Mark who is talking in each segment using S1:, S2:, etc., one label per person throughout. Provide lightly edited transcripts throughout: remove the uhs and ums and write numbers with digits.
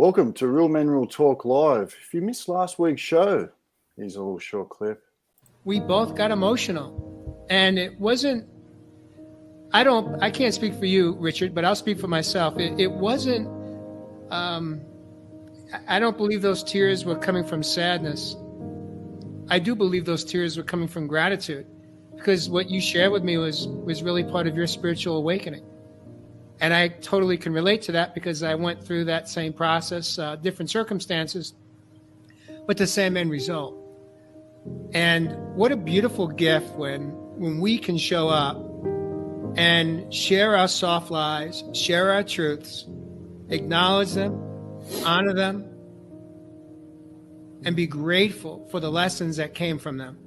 S1: Welcome to Real Men Real Talk Live. If you missed last week's show, here's a little short clip.
S2: We both got emotional, and it wasn't, I can't speak for you, Richard, but I'll speak for myself. It wasn't, I don't believe those tears were coming from sadness. I do believe those tears were coming from gratitude, because what you shared with me was really part of your spiritual awakening. And I totally can relate to that because I went through that same process, different circumstances, but the same end result. And what a beautiful gift when we can show up and share our soft lies, share our truths, acknowledge them, honor them, and be grateful for the lessons that came from them.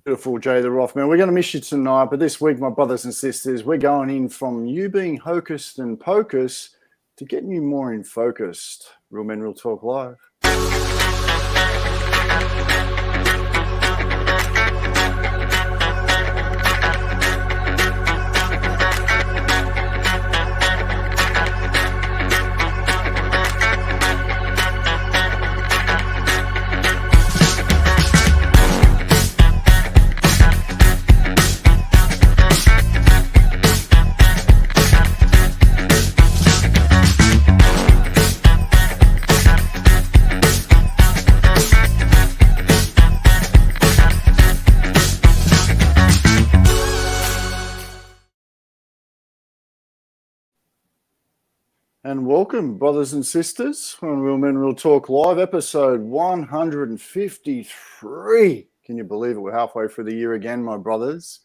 S1: Beautiful, Jay the Roth, man. We're going to miss you tonight, but this week, my brothers and sisters, we're going in from you being hocus and pocus to getting you more in focused. Real Men Real Talk Live. And welcome, brothers and sisters, on Real Men Real Talk Live, episode 153. Can you believe it? We're halfway through the year again, my brothers.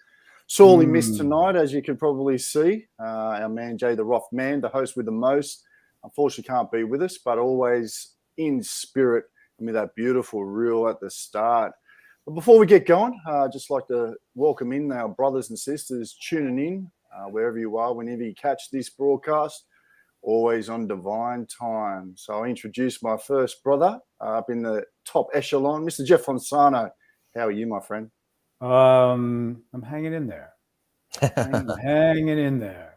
S1: Sorely missed tonight, as you can probably see. Our man, Jay the Roth Man, the host with the most, unfortunately can't be with us, but always in spirit and with that beautiful reel at the start. But before we get going, I'd just like to welcome in our brothers and sisters tuning in, wherever you are, whenever you catch this broadcast. Always on divine time. So I introduce my first brother up in the top echelon, Mr. Jeff Fonsano. How are you, my friend?
S3: I'm hanging in there. Hanging in there.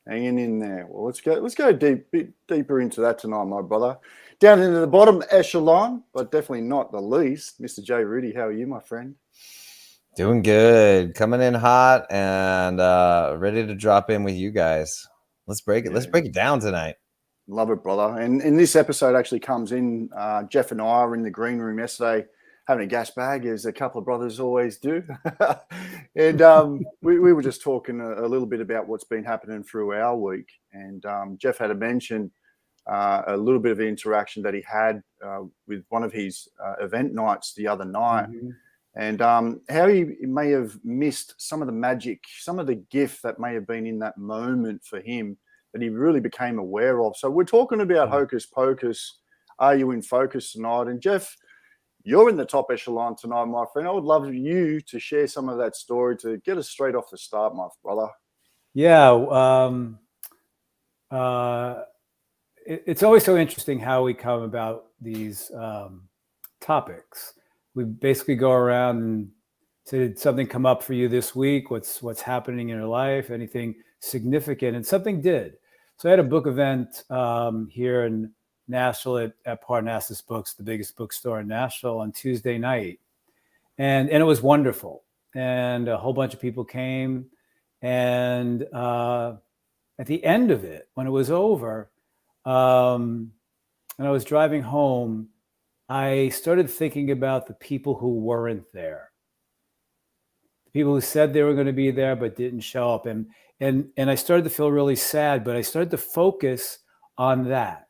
S1: Hanging in there. Well, let's go deeper into that tonight, my brother. Down into the bottom echelon, but definitely not the least, Mr. Jay Rudy. How are you, my friend?
S4: Doing good. Coming in hot and ready to drop in with you guys. Let's break it. Let's break it down tonight.
S1: Love it, brother. And this episode actually comes in. Jeff and I were in the green room yesterday having a gas bag, as a couple of brothers always do. And we were just talking a little bit about what's been happening through our week. And Jeff had mentioned a little bit of interaction that he had with one of his event nights the other night. Mm-hmm. And how he may have missed some of the magic, some of the gift that may have been in that moment for him that he really became aware of. So we're talking about Hocus Pocus. Are you in focus tonight? And Jeff, you're in the top echelon tonight, my friend. I would love you to share some of that story to get us straight off the start, my brother.
S3: Yeah. It's always so interesting how we come about these topics. We basically go around and say, did something come up for you this week? What's happening in your life? Anything significant? And something did. So I had a book event here in Nashville at Parnassus Books, the biggest bookstore in Nashville, on Tuesday night. And it was wonderful. And a whole bunch of people came. And at the end of it, when it was over, and I was driving home, I started thinking about the people who weren't there, the people who said they were going to be there but didn't show up, and I started to feel really sad. But I started to focus on that,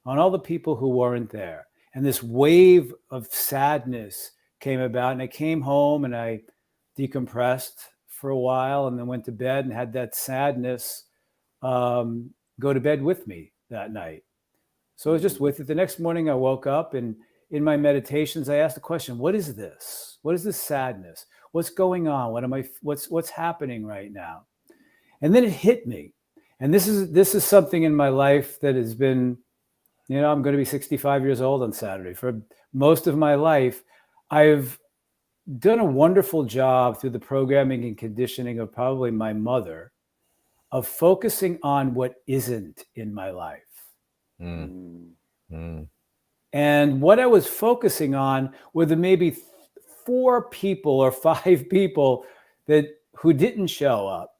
S3: on all the people who weren't there, and this wave of sadness came about. And I came home and I decompressed for a while, and then went to bed and had that sadness go to bed with me that night. So I was just with it. The next morning I woke up, and in my meditations, I asked the question, what is this? What is this sadness? What's going on? What's happening right now? And then it hit me. And this is something in my life that has been, I'm going to be 65 years old on Saturday. For most of my life, I've done a wonderful job through the programming and conditioning of probably my mother of focusing on what isn't in my life.
S4: Mm. Mm.
S3: And what I was focusing on were the maybe 4 people or 5 people who didn't show up,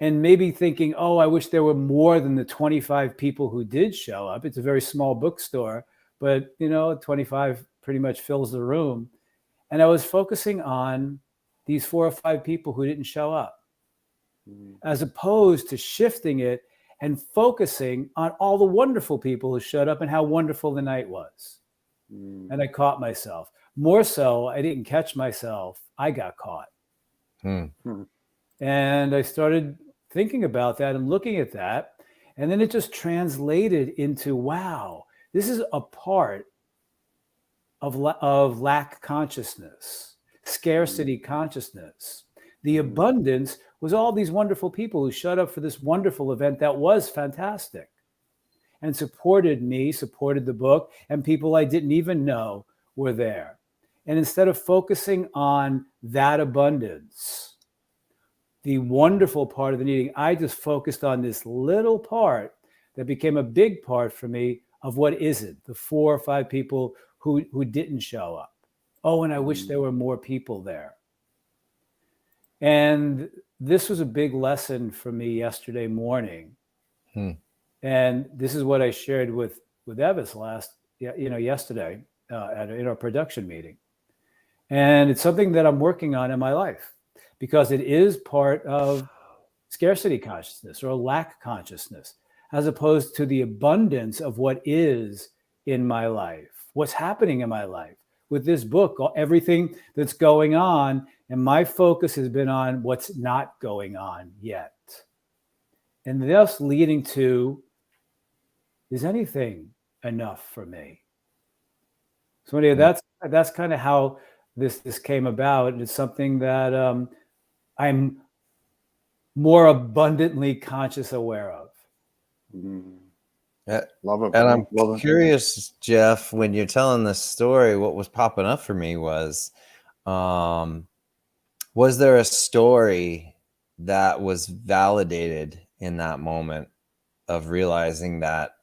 S3: and maybe thinking, oh, I wish there were more than the 25 people who did show up. It's a very small bookstore, but 25 pretty much fills the room. And I was focusing on these 4 or 5 people who didn't show up, as opposed to shifting it and focusing on all the wonderful people who showed up and how wonderful the night was. And I caught myself. More so, I didn't catch myself. I got caught. And I started thinking about that and looking at that. And then it just translated into, wow, this is a part of lack consciousness, scarcity consciousness. The abundance was all these wonderful people who showed up for this wonderful event that was fantastic and supported me, supported the book, and people I didn't even know were there. And instead of focusing on that abundance, the wonderful part of the meeting, I just focused on this little part that became a big part for me of what isn't, the 4 or 5 people who didn't show up. Oh, and I wish there were more people there. And this was a big lesson for me yesterday morning. And this is what I shared with Evis yesterday in our production meeting. And it's something that I'm working on in my life, because it is part of scarcity consciousness or lack consciousness, as opposed to the abundance of what is in my life, what's happening in my life. With this book, everything that's going on, and my focus has been on what's not going on yet. And thus leading to, is anything enough for me? So anyway, that's kind of how this came about. And it's something that I'm more abundantly conscious aware of.
S1: Love it.
S4: And I'm
S1: Love it.
S4: curious, Jeff, when you're telling this story, what was popping up for me was there a story that was validated in that moment of realizing that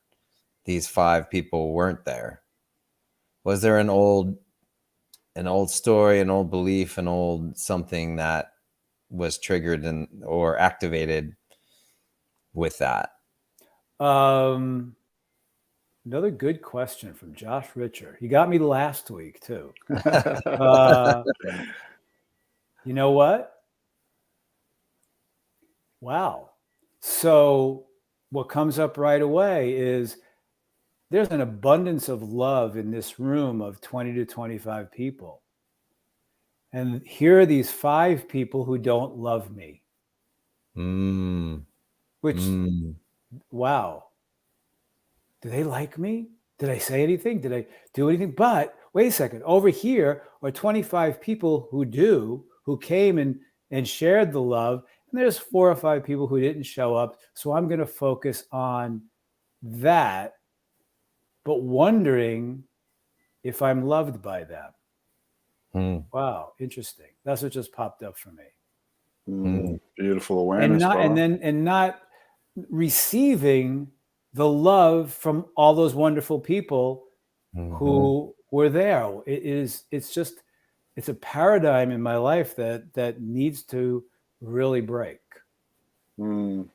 S4: these 5 people weren't there? Was there an old story, an old belief, an old something that was triggered or activated with that?
S3: Another good question from Josh Richer. He got me last week too. You know what? Wow. So what comes up right away is there's an abundance of love in this room of 20 to 25 people. And here are these 5 people who don't love me. Wow. Do they like me? Did I say anything? Did I do anything? But wait a second. Over here are 25 people who came and shared the love. And there's 4 or 5 people who didn't show up. So I'm going to focus on that, but wondering if I'm loved by them. Wow, interesting. That's what just popped up for me.
S1: Beautiful awareness.
S3: And not receiving the love from all those wonderful people who were there. It's a paradigm in my life that needs to really break.
S1: Man,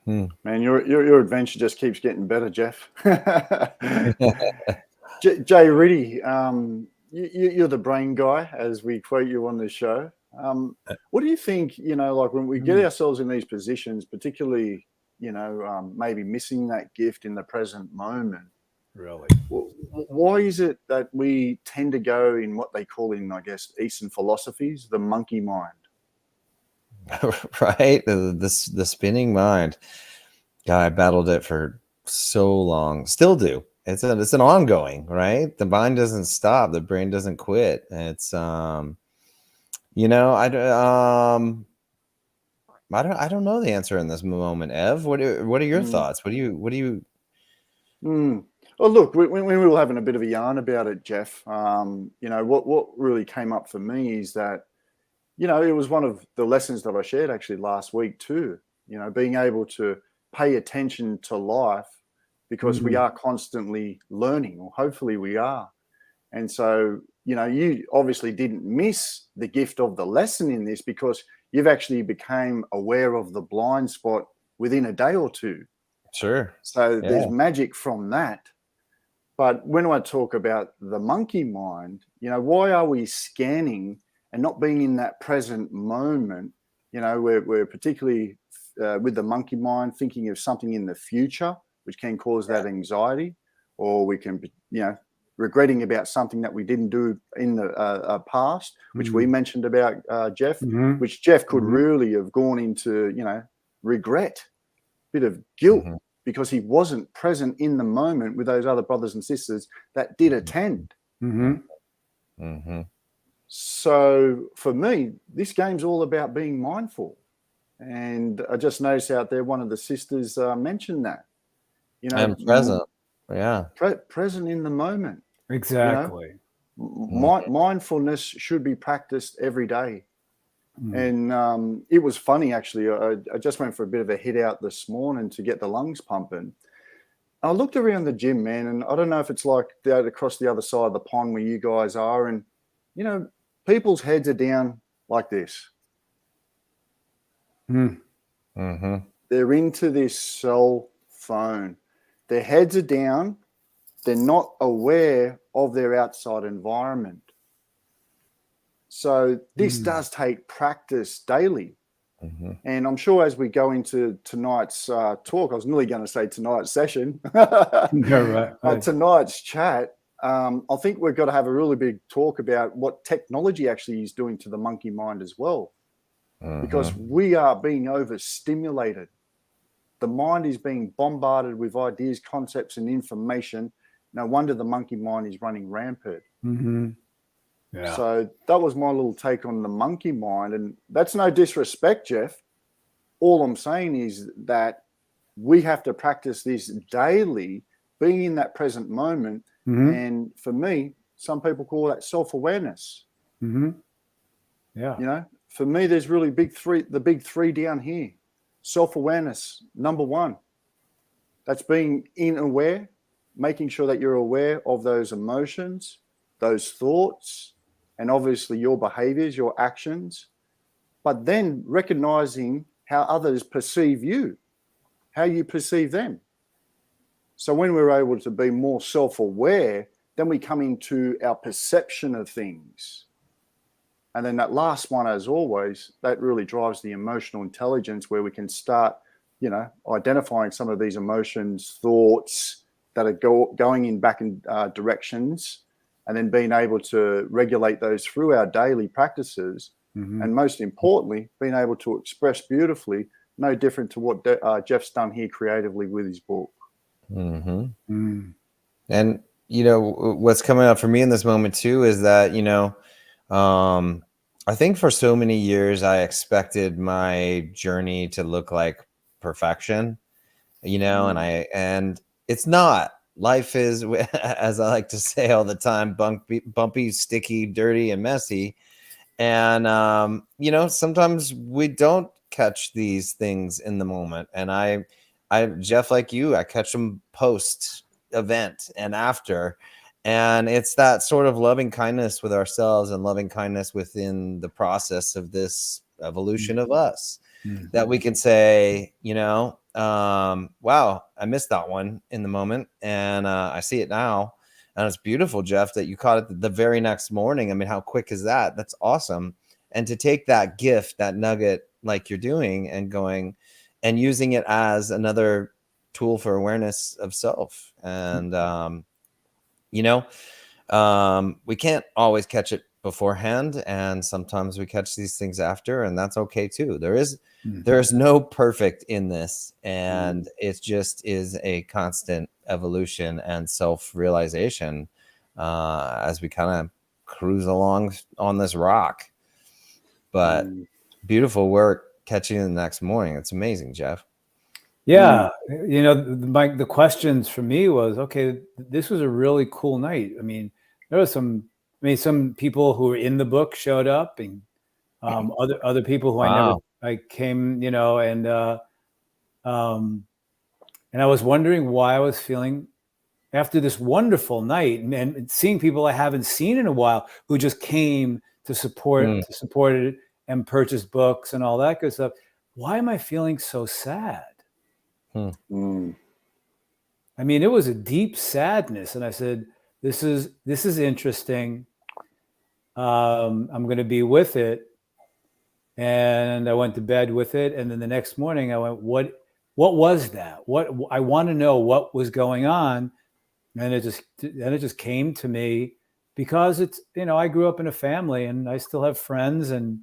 S1: your adventure just keeps getting better, Jeff. Jay Riddy, you're the brain guy, as we quote you on this show. What do you think, like when we get ourselves in these positions, particularly, maybe missing that gift in the present moment?
S3: Really?
S1: Why is it that we tend to go in what they call in, I guess, Eastern philosophies, the monkey mind?
S4: Right? The spinning mind. God, I battled it for so long. Still do. It's an ongoing, right? The mind doesn't stop. The brain doesn't quit. It's I don't know the answer in this moment. Ev, what are your thoughts? What do you
S1: Well, look, when we were having a bit of a yarn about it, Jeff, you know, what really came up for me is that, you know, it was one of the lessons that I shared actually last week too, you know, being able to pay attention to life because we are constantly learning, or hopefully we are. And so, you know, you obviously didn't miss the gift of the lesson in this because you've actually became aware of the blind spot within a day or two.
S4: Sure.
S1: So
S4: Yeah.
S1: there's magic from that. But when I talk about the monkey mind, you know, why are we scanning and not being in that present moment? You know, we're particularly with the monkey mind thinking of something in the future, which can cause that anxiety, or we can, you know, regretting about something that we didn't do in the past, which we mentioned about Jeff, which Jeff could really have gone into, you know, regret, bit of guilt, because he wasn't present in the moment with those other brothers and sisters that did attend. So for me, this game's all about being mindful. And I just noticed out there, one of the sisters mentioned that, you know,
S4: I'm present. Yeah.
S1: Present in the moment.
S3: Exactly.
S1: You know? Mindfulness should be practiced every day. And it was funny, actually. I just went for a bit of a hit out this morning to get the lungs pumping. I looked around the gym, man, and I don't know if it's like across the other side of the pond where you guys are. And, you know, people's heads are down like this. They're into this cell phone. Their heads are down. They're not aware of their outside environment. So this does take practice daily. And I'm sure as we go into tonight's talk, I was nearly going to say tonight's session, tonight's chat, I think we've got to have a really big talk about what technology actually is doing to the monkey mind as well. Because we are being overstimulated. The mind is being bombarded with ideas, concepts, and information. No wonder the monkey mind is running rampant.
S3: Yeah.
S1: So that was my little take on the monkey mind. And that's no disrespect, Jeff. All I'm saying is that we have to practice this daily, being in that present moment. And for me, some people call that self-awareness.
S3: Yeah.
S1: You know, for me, there's really the big three down here. Self-awareness, number one. That's being aware, making sure that you're aware of those emotions, those thoughts, and obviously your behaviors, your actions, but then recognizing how others perceive you, how you perceive them. So when we're able to be more self-aware, then we come into our perception of things. And then that last one, as always, that really drives the emotional intelligence where we can start, you know, identifying some of these emotions, thoughts that are going in back in directions, and then being able to regulate those through our daily practices. And most importantly, being able to express beautifully, no different to what Jeff's done here creatively with his book.
S4: And, you know, what's coming up for me in this moment too is that, you know, I think for so many years, I expected my journey to look like perfection, you know, and it's not. Life is, as I like to say all the time, bumpy, sticky, dirty, and messy. And, you know, sometimes we don't catch these things in the moment. And I, Jeff, like you, I catch them post event and after. And it's that sort of loving kindness with ourselves and loving kindness within the process of this evolution of us that we can say, you know, wow, I missed that one in the moment. And I see it now. And it's beautiful, Jeff, that you caught it the very next morning. I mean, how quick is that? That's awesome. And to take that gift, that nugget, like you're doing and going and using it as another tool for awareness of self. And, you know, we can't always catch it beforehand, and sometimes we catch these things after, and that's okay too. There is no perfect in this, and it just is a constant evolution and self-realization as we kind of cruise along on this rock. But beautiful work catching you the next morning. It's amazing, Jeff.
S3: Yeah, the questions for me was, okay, this was a really cool night. I mean, there was some people who were in the book showed up, and other people who I came, and I was wondering why I was feeling after this wonderful night and seeing people I haven't seen in a while who just came to support it and purchase books and all that good stuff. Why am I feeling so sad? I mean, it was a deep sadness, and I said, "This is interesting. I'm going to be with it." And I went to bed with it, and then the next morning I went, "What was that? What I want to know what was going on." And it just came to me because it's, I grew up in a family, and I still have friends and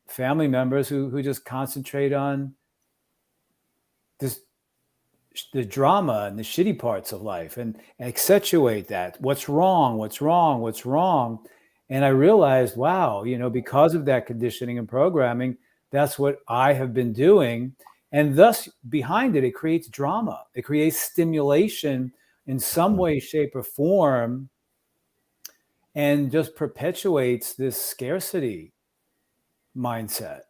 S3: family members who just concentrate on the drama and the shitty parts of life and accentuate that. What's wrong? And I realized, wow, because of that conditioning and programming, that's what I have been doing. And thus behind it, it creates drama. It creates stimulation in some way, shape, or form, and just perpetuates this scarcity mindset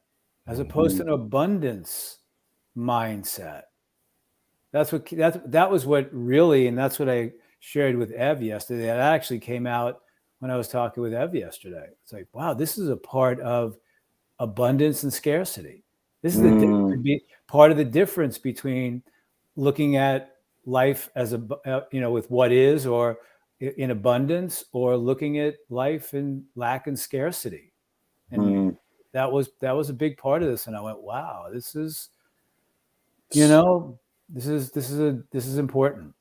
S3: as opposed to an abundance mindset. That was what really, and that's what I shared with Ev yesterday. That actually came out when I was talking with Ev yesterday. It's like, wow, this is a part of abundance and scarcity. This is part of the difference between looking at life as with what is, or in abundance, or looking at life in lack and scarcity. And that was a big part of this. And I went, wow, this is important.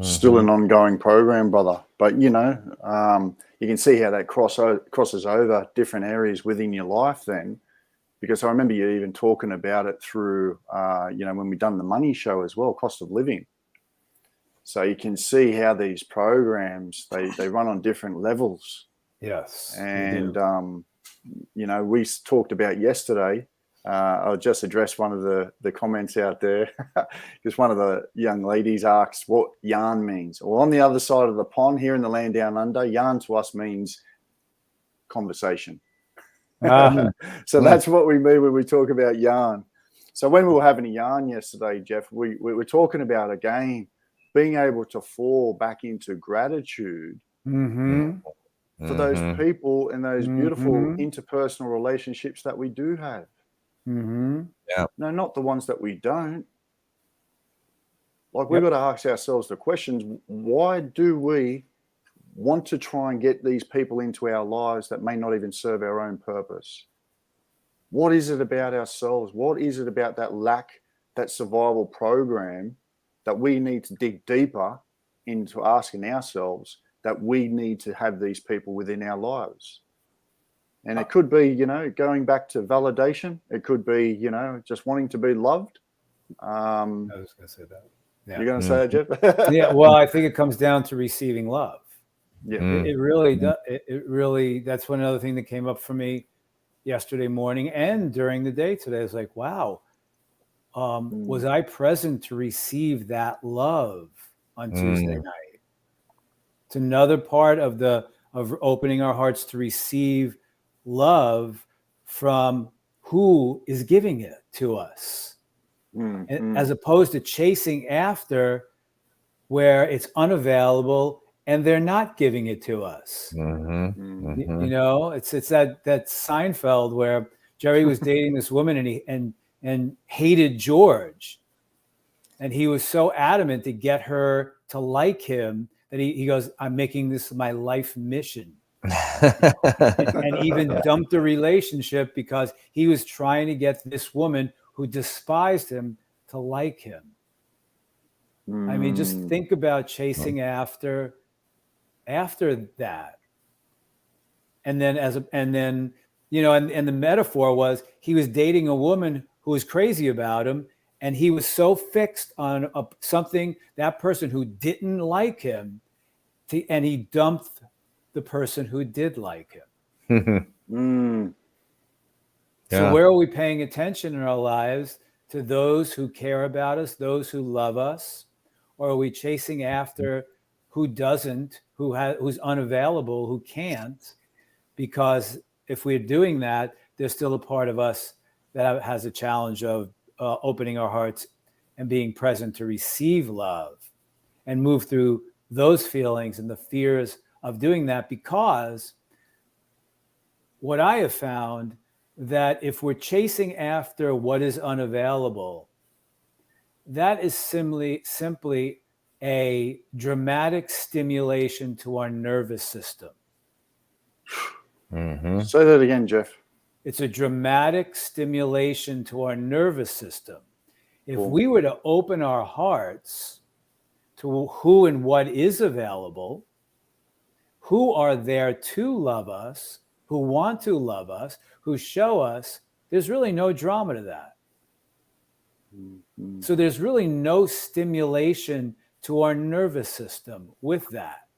S1: Still an ongoing program, brother. But you can see how that crosses over different areas within your life then. Because I remember you even talking about it through, when we done the money show as well, cost of living. So you can see how these programs, they run on different levels.
S3: Yes.
S1: And, we talked about yesterday, I'll just address one of the comments out there, because one of the young ladies asked what yarn means. Well, on the other side of the pond here in the land down under, yarn to us means conversation. So that's what we mean when we talk about yarn. So when we were having a yarn yesterday, Jeff, we were talking about, again, being able to fall back into gratitude for those people and those beautiful interpersonal relationships that we do have.
S4: Yeah.
S1: No, not the ones that we don't. Like, we've got to ask ourselves the questions: why do we want to try and get these people into our lives that may not even serve our own purpose? What is it about ourselves? What is it about that survival program that we need to dig deeper into asking ourselves that we need to have these people within our lives? And it could be, going back to validation. It could be, just wanting to be loved.
S3: I was going to say that. Yeah.
S1: You're going to say that, Jeff?
S3: Yeah. Well, I think it comes down to receiving love.
S1: Yeah.
S3: It really does. It really, that's one other thing that came up for me yesterday morning and during the day today. I was like, wow, was I present to receive that love on Tuesday night? It's another part of opening our hearts to receive love from who is giving it to us, as opposed to chasing after where it's unavailable and they're not giving it to us. It's that Seinfeld where Jerry was dating this woman and hated George, and he was so adamant to get her to like him that he goes, "I'm making this my life mission." and even dumped the relationship because he was trying to get this woman who despised him to like him. I mean, just think about chasing after that. And then and the metaphor was he was dating a woman who was crazy about him, and he was so fixed on something, that person who didn't like him, and he dumped the person who did like him. So
S4: Yeah.
S3: where are we paying attention in our lives? To those who care about us, those who love us? Or are we chasing after who doesn't, who's unavailable, who can't? Because if we're doing that, there's still a part of us that has a challenge of opening our hearts and being present to receive love and move through those feelings and the fears of doing that. Because what I have found, that if we're chasing after what is unavailable, that is simply a dramatic stimulation to our nervous system.
S4: Mm-hmm.
S1: Say that again, Jeff.
S3: It's a dramatic stimulation to our nervous system. If
S1: Cool.
S3: we were to open our hearts to who and what is available, who are there to love us, who want to love us, who show us, there's really no drama to that. So there's really no stimulation to our nervous system with that.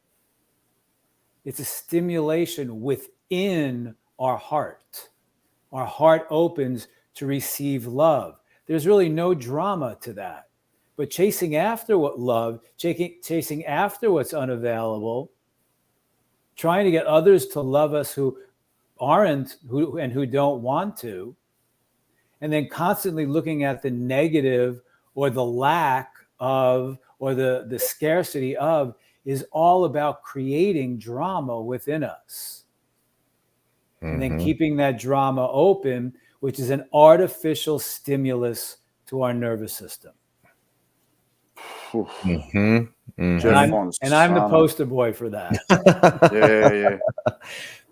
S3: It's a stimulation within our heart. Our heart opens to receive love. There's really no drama to that. But chasing after what love, chasing after what's unavailable, trying to get others to love us who aren't, who don't want to, and then constantly looking at the negative or the lack of, or the scarcity of, is all about creating drama within us. And then keeping that drama open, which is an artificial stimulus to our nervous system.
S4: Mm-hmm. Mm-hmm.
S1: Jeff
S3: I'm the poster boy for that.
S1: Yeah.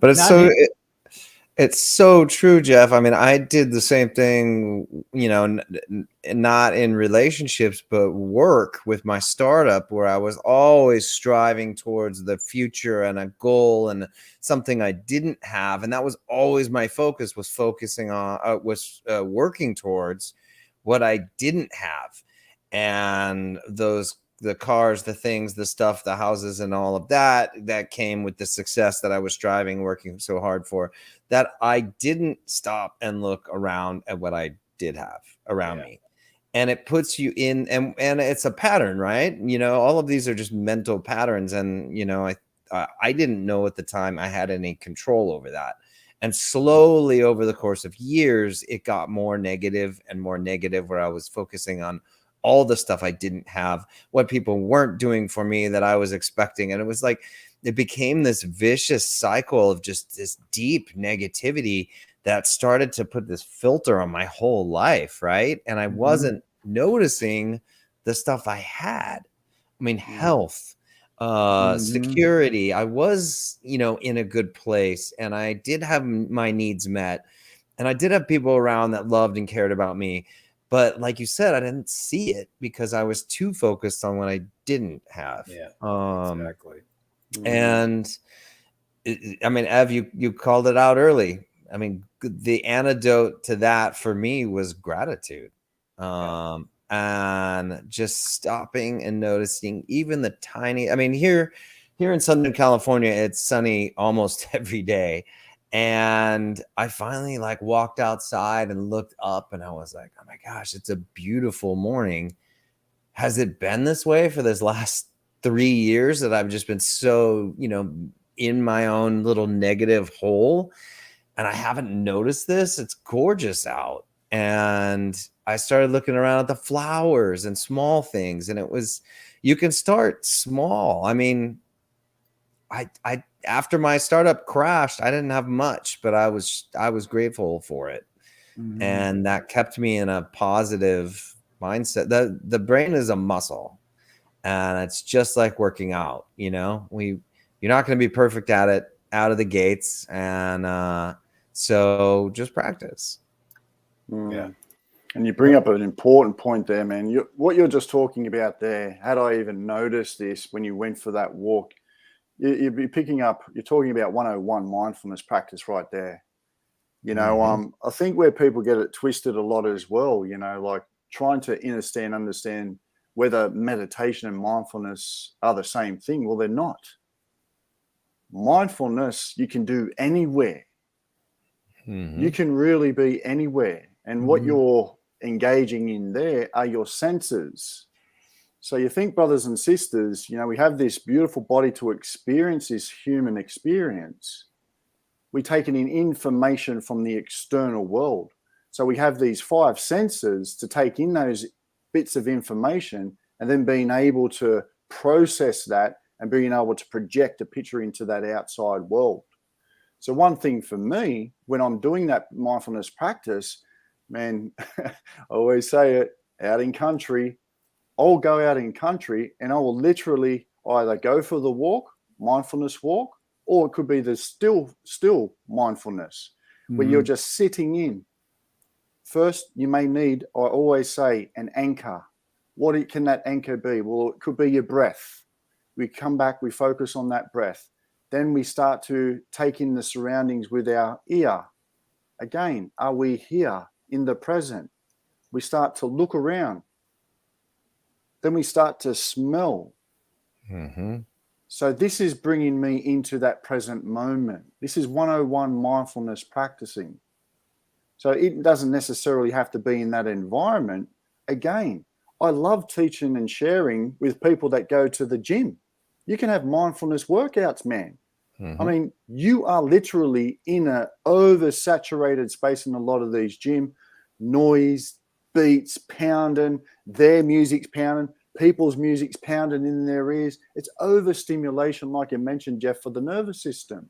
S4: But it's so true, Jeff. I mean, I did the same thing, you know, not in relationships, but work with my startup, where I was always striving towards the future and a goal and something I didn't have. And that was always my focus, was focusing on, working towards what I didn't have. And the cars, the things, the stuff, the houses, and all of that came with the success that I was striving, working so hard for, that I didn't stop and look around at what I did have around me. And it puts you in, and it's a pattern, right? You know, all of these are just mental patterns. And, you know, I didn't know at the time I had any control over that. And slowly over the course of years, it got more negative and more negative, where I was focusing on all the stuff I didn't have, what people weren't doing for me that I was expecting. And it was like, it became this vicious cycle of just this deep negativity that started to put this filter on my whole life, right? And I wasn't noticing the stuff I had. I mean, health, security. I was, you know, in a good place, and I did have my needs met, and I did have people around that loved and cared about me. But like you said, I didn't see it because I was too focused on what I didn't have.
S3: Exactly.
S4: And I mean, Ev, you called it out early. I mean, the antidote to that for me was gratitude. And just stopping and noticing even the tiny, I mean, here in Southern California, it's sunny almost every day. And I finally like walked outside and looked up, and I was like, oh my gosh, it's a beautiful morning. Has it been this way for this last 3 years that I've just been so, you know, in my own little negative hole, and I haven't noticed this? It's gorgeous out. And I started looking around at the flowers and small things, and it was, you can start small. I mean, I after my startup crashed, I didn't have much, but I was grateful for it. And that kept me in a positive mindset. The brain is a muscle, and it's just like working out. You know, you're not going to be perfect at it out of the gates, and so just practice.
S1: And you bring up an important point there, man. What you're just talking about there, had I even noticed this when you went for that walk, you'd be picking up, you're talking about 101 mindfulness practice right there. You know, I think where people get it twisted a lot as well, you know, like trying to understand whether meditation and mindfulness are the same thing. Well, they're not. Mindfulness you can do anywhere. You can really be anywhere. And what you're engaging in there are your senses. So you think, brothers and sisters, you know, we have this beautiful body to experience this human experience. We're taking in information from the external world. So we have these 5 senses to take in those bits of information and then being able to process that and being able to project a picture into that outside world. So one thing for me, when I'm doing that mindfulness practice, man, I always say it, out in country, I'll go out in country and I will literally either go for the walk, mindfulness walk, or it could be the still mindfulness, where you're just sitting in. First, you may need, I always say, an anchor. What can that anchor be? Well, it could be your breath. We come back, we focus on that breath. Then we start to take in the surroundings with our ear. Again, are we here in the present? We start to look around. Then we start to smell. So this is bringing me into that present moment. This is 101 mindfulness practicing. So it doesn't necessarily have to be in that environment. Again, I love teaching and sharing with people that go to the gym. You can have mindfulness workouts, man. I mean, you are literally in an oversaturated space in a lot of these gym. Noise, beats pounding, their music's pounding, people's music's pounding in their ears. It's overstimulation, like you mentioned, Jeff, for the nervous system.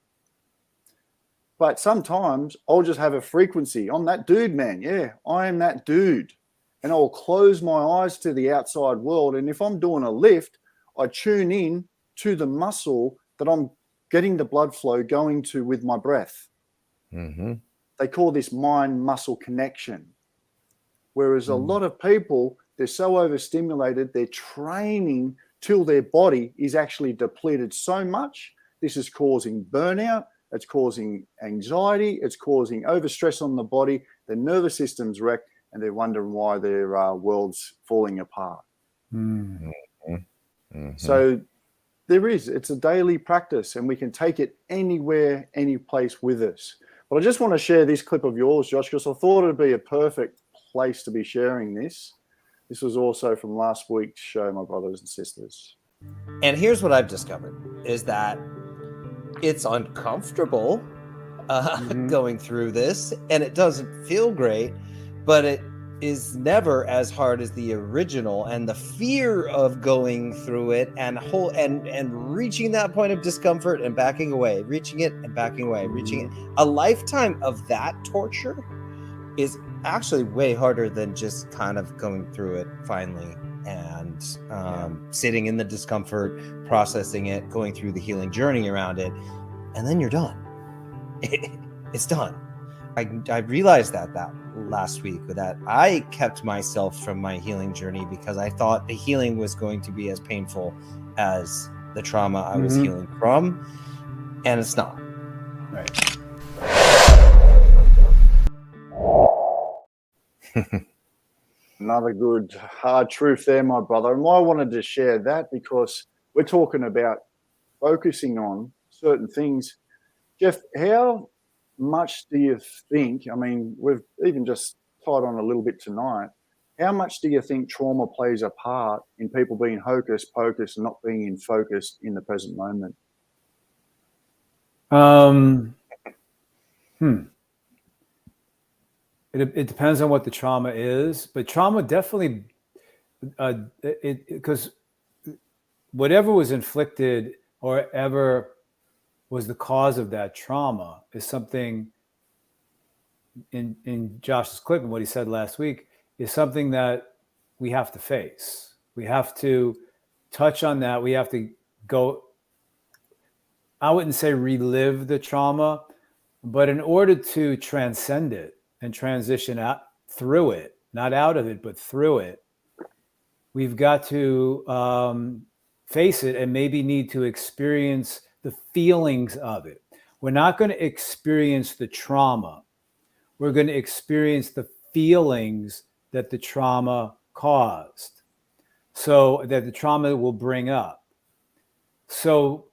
S1: But sometimes I'll just have a frequency. I'm that dude, man. Yeah, I am that dude. And I'll close my eyes to the outside world. And if I'm doing a lift, I tune in to the muscle that I'm getting the blood flow going to with my breath. They call this mind-muscle connection. Whereas a lot of people, they're so overstimulated, they're training till their body is actually depleted so much. This is causing burnout. It's causing anxiety. It's causing overstress on the body. The nervous system's wrecked, and they're wondering why their world's falling apart. So it's a daily practice, and we can take it anywhere, any place with us. But I just want to share this clip of yours, Josh, because I thought it'd be a perfect place to be sharing this. This was also from last week's show, my brothers and sisters.
S4: And here's what I've discovered is that it's uncomfortable going through this, and it doesn't feel great, but it is never as hard as the original. And the fear of going through it and reaching that point of discomfort and backing away, reaching it and backing away, reaching it. A lifetime of that torture is actually way harder than just kind of going through it finally and sitting in the discomfort, processing it, going through the healing journey around it, and then you're done. It's done. I realized that last week, that I kept myself from my healing journey because I thought the healing was going to be as painful as the trauma I was healing from, and it's not.
S3: Right.
S1: Another good hard truth there, my brother. And I wanted to share that because we're talking about focusing on certain things. Jeff, how much do you think, I mean, we've even just tied on a little bit tonight, how much do you think trauma plays a part in people being hocus pocus and not being in focus in the present moment?
S3: It depends on what the trauma is, but trauma definitely, because whatever was inflicted or ever was the cause of that trauma is something in Josh's clip and what he said last week is something that we have to face. We have to touch on that. We have to go, I wouldn't say relive the trauma, but in order to transcend it and transition out through it, not out of it, but through it, we've got to face it and maybe need to experience the feelings of it. We're not going to experience the trauma. We're going to experience the feelings that the trauma caused, so that the trauma will bring up. So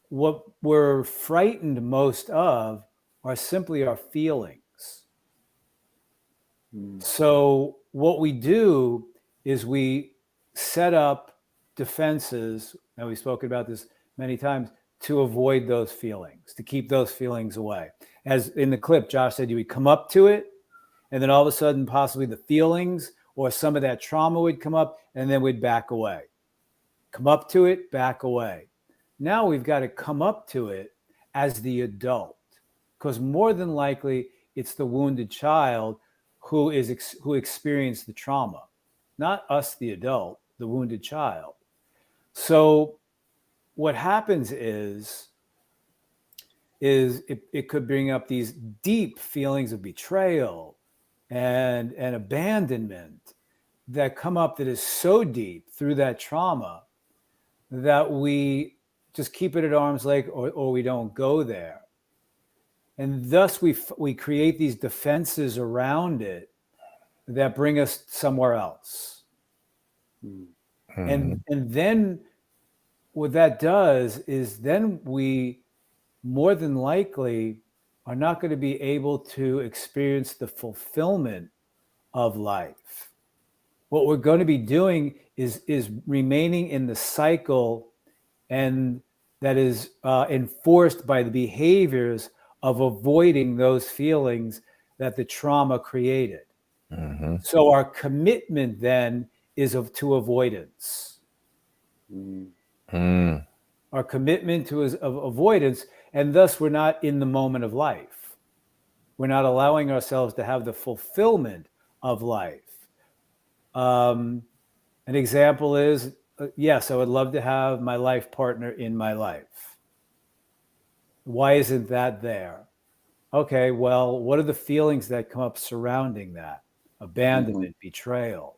S3: what we're frightened most of are simply our feelings.
S1: Mm.
S3: So what we do is we set up defenses, and we've spoken about this many times, to avoid those feelings, to keep those feelings away. As in the clip, Josh said, you would come up to it, and then all of a sudden, possibly the feelings or some of that trauma would come up, and then we'd back away. Come up to it, back away. Now we've got to come up to it as the adult, because more than likely, it's the wounded child who experienced the trauma, not us, the adult, the wounded child. So what happens is it could bring up these deep feelings of betrayal and abandonment that come up that is so deep through that trauma that we just keep it at arm's length, or we don't go there. And thus we create these defenses around it that bring us somewhere else. And then what that does is then we more than likely are not going to be able to experience the fulfillment of life. What we're going to be doing is remaining in the cycle, and that is enforced by the behaviors of avoiding those feelings that the trauma created.
S4: Mm-hmm.
S3: So our commitment then is to avoidance.
S4: Mm.
S3: Our commitment to is of avoidance, and thus we're not in the moment of life. We're not allowing ourselves to have the fulfillment of life. An example is, yes, I would love to have my life partner in my life. Why isn't that there? Okay, well, what are the feelings that come up surrounding that? Abandonment, betrayal,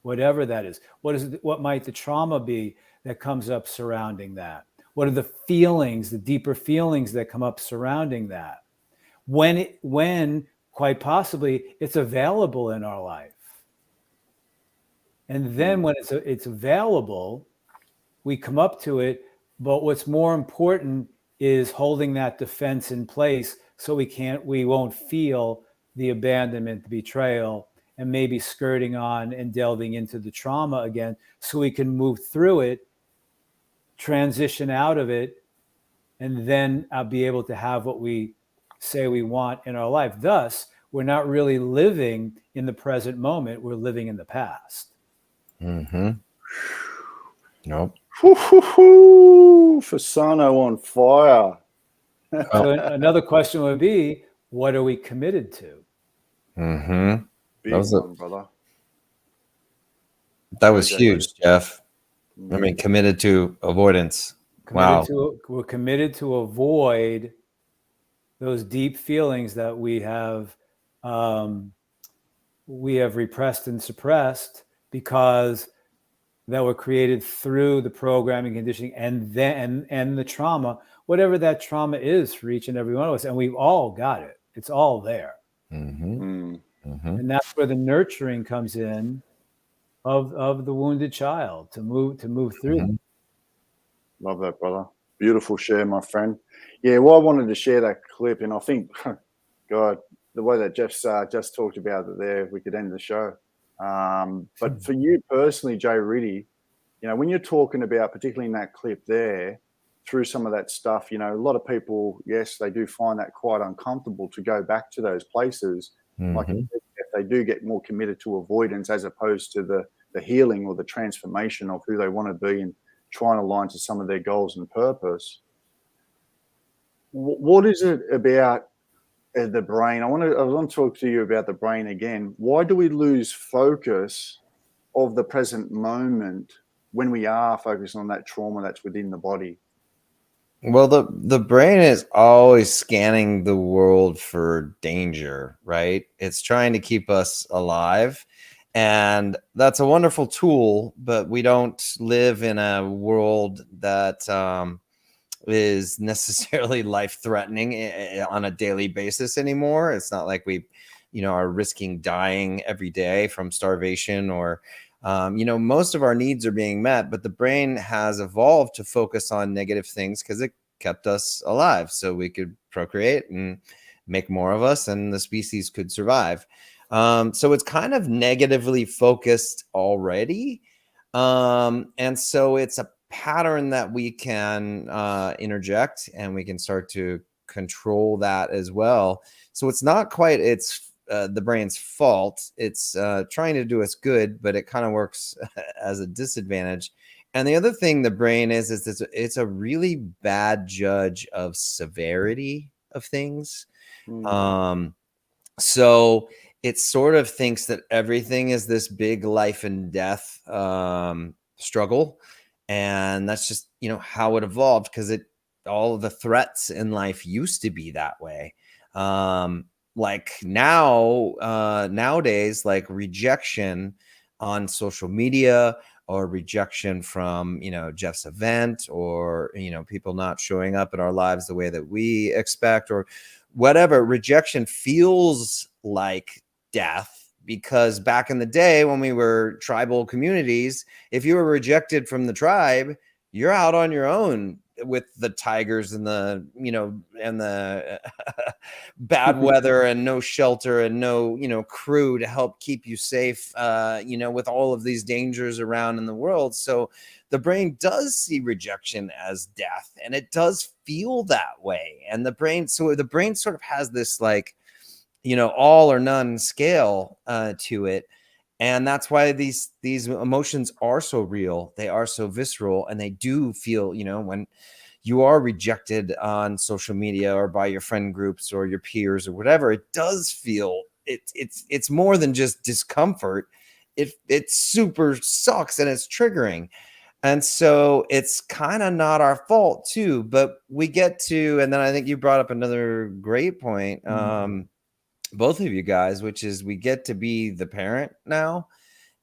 S3: whatever that is. What might the trauma be that comes up surrounding that? What are the feelings, the deeper feelings that come up surrounding that? When quite possibly it's available in our life. And then when it's available, we come up to it. But what's more important is holding that defense in place so we won't feel the abandonment, the betrayal, and maybe skirting on and delving into the trauma again, so we can move through it, transition out of it, and then I'll be able to have what we say we want in our life. Thus, we're not really living in the present moment, we're living in the past.
S4: Mm-hmm. Nope.
S1: Fasano on fire.
S3: So another question would be, what are we committed to?
S4: Mm-hmm.
S1: Big
S4: That was
S1: one, brother.
S4: That was huge, Jeff. I mean, committed to avoidance.
S3: We're committed to avoid those deep feelings that we have repressed and suppressed, because that were created through the programming, conditioning, and the trauma, whatever that trauma is for each and every one of us. And we've all got it. It's all there.
S4: Mm-hmm. Mm-hmm.
S3: And that's where the nurturing comes in of the wounded child to move through.
S4: Mm-hmm.
S1: Love that, brother. Beautiful share, my friend. Yeah, well, I wanted to share that clip, and I think, God, the way that Jeff's just talked about it there, we could end the show. But for you personally, Jay Riddy, you know, when you're talking about, particularly in that clip there, through some of that stuff, you know, a lot of people, yes, they do find that quite uncomfortable to go back to those places.
S4: Mm-hmm.
S1: Like they do get more committed to avoidance as opposed to the healing or the transformation of who they want to be and trying to align to some of their goals and purpose. What is it about the brain? I want to talk to you about the brain again. Why do we lose focus of the present moment when we are focusing on that trauma that's within the body?
S4: Well, the brain is always scanning the world for danger, right? It's trying to keep us alive. And that's a wonderful tool, but we don't live in a world that is necessarily life-threatening on a daily basis anymore. It's not like we, are risking dying every day from starvation or, most of our needs are being met, but the brain has evolved to focus on negative things because it kept us alive so we could procreate and make more of us, and the species could survive. So it's kind of negatively focused already. And so it's a pattern that we can interject, and we can start to control that as well. So it's not quite the brain's fault. It's trying to do us good, but it kind of works as a disadvantage. And the other thing the brain is it's a really bad judge of severity of things. So it sort of thinks that everything is this big life and death struggle. And that's just, how it evolved, because all of the threats in life used to be that way. Like nowadays, like rejection on social media, or rejection from, Jeff's event, or, people not showing up in our lives the way that we expect, or whatever. Rejection feels like death, because back in the day when we were tribal communities, if you were rejected from the tribe, you're out on your own with the tigers and the bad weather, and no shelter, and no crew to help keep you safe, with all of these dangers around in the world. So the brain does see rejection as death, and it does feel that way. And the brain sort of has this like, all or none scale to it. And that's why these emotions are so real. They are so visceral, and they do feel, when you are rejected on social media or by your friend groups or your peers or whatever, it does feel it's more than just discomfort. It super sucks, and it's triggering. And so it's kind of not our fault too, but we get to, and then I think you brought up another great point, both of you guys, which is we get to be the parent now,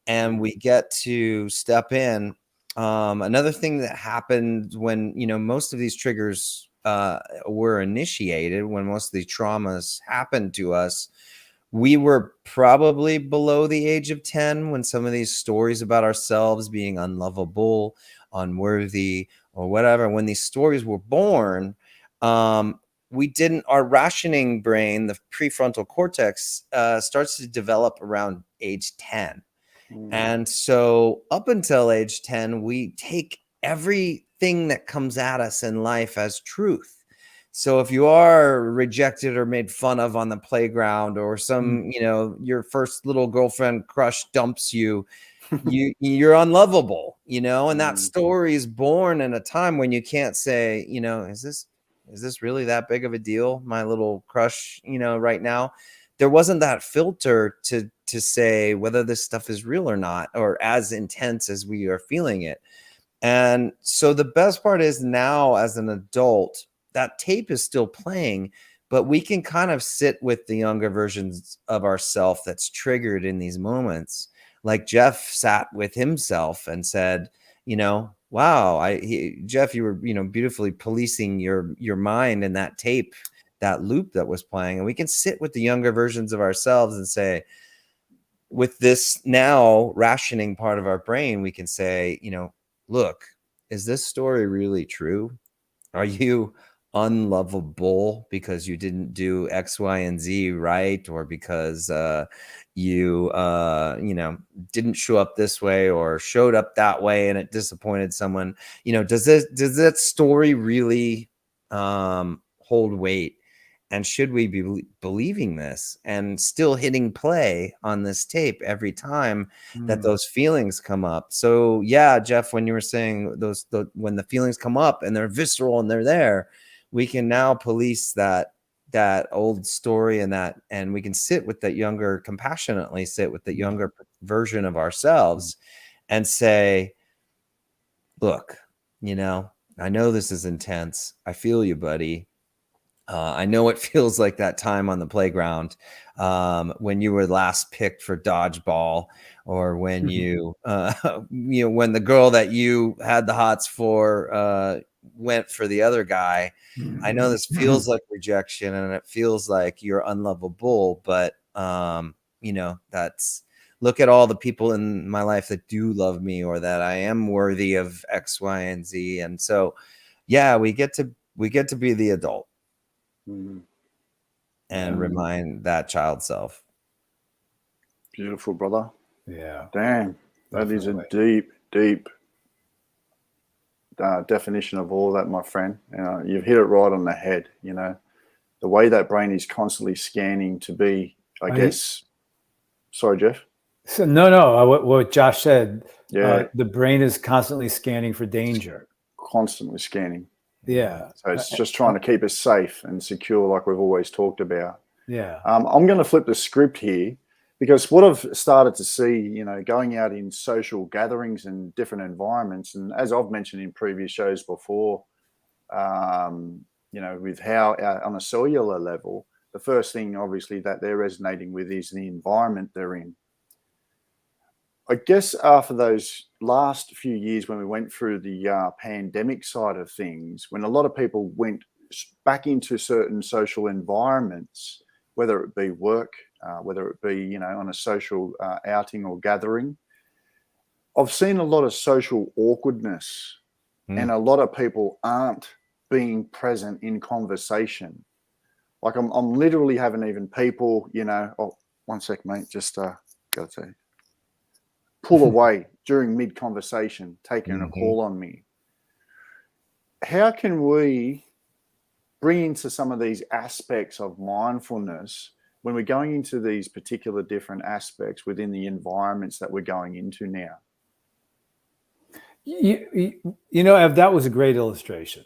S4: and we get to step in. Another thing that happened when, most of these triggers were initiated, when most of these traumas happened to us, we were probably below the age of 10 when some of these stories about ourselves being unlovable, unworthy, or whatever, when these stories were born, our rationing brain, the prefrontal cortex, starts to develop around age 10. And so up until age 10, we take everything that comes at us in life as truth. So if you are rejected or made fun of on the playground, or some, your first little girlfriend crush dumps you, you're unlovable, and that story is born in a time when you can't say, is this really that big of a deal? My little crush, right now. There wasn't that filter to say whether this stuff is real or not, or as intense as we are feeling it. And so the best part is now, as an adult, that tape is still playing, but we can kind of sit with the younger versions of ourself that's triggered in these moments. Like Jeff sat with himself and said, wow, Jeff, you were, beautifully policing your mind in that tape, that loop that was playing. And we can sit with the younger versions of ourselves and say, with this now rationing part of our brain, we can say, look, is this story really true? Are you unlovable because you didn't do X, Y, and Z right, or because you didn't show up this way or showed up that way and it disappointed someone? Does that story really hold weight? And should we be believing this and still hitting play on this tape every time that those feelings come up? So yeah, Jeff, when you were saying when the feelings come up and they're visceral and they're there, we can now police that old story, and we can sit with that younger, compassionately sit with the younger version of ourselves and say, look, I know this is intense. I feel you, buddy. I know it feels like that time on the playground when you were last picked for dodgeball, or when when the girl that you had the hots for went for the other guy. I know this feels like rejection, and it feels like you're unlovable, but that's, look at all the people in my life that do love me, or that I am worthy of X, Y, and Z. And so, yeah, we get to be the adult. and remind that child self.
S1: Beautiful, brother.
S3: Yeah.
S1: Damn, that is a
S3: Definitely.
S1: deep definition of all that, my friend. You've hit it right on the head. You know, the way that brain is constantly scanning to be, I guess. Sorry, Jeff.
S3: So no. What Josh said.
S1: Yeah.
S3: The brain is constantly scanning for danger.
S1: Constantly scanning.
S3: Yeah.
S1: So it's just trying to keep us safe and secure, like we've always talked about.
S3: Yeah.
S1: I'm going to flip the script here, because what I've started to see, you know, going out in social gatherings and different environments, and as I've mentioned in previous shows before, you know, with how on a cellular level, the first thing obviously that they're resonating with is the environment they're in. I guess after those last few years when we went through the pandemic side of things, when a lot of people went back into certain social environments, whether it be work, whether it be, you know, on a social outing or gathering, I've seen a lot of social awkwardness, and a lot of people aren't being present in conversation. Like I'm literally having even people, you know, oh, one sec, mate, just gotta say, pull away during mid-conversation, taking a call on me. How can we bring into some of these aspects of mindfulness when we're going into these particular different aspects within the environments that we're going into now?
S3: You know, Ev, that was a great illustration.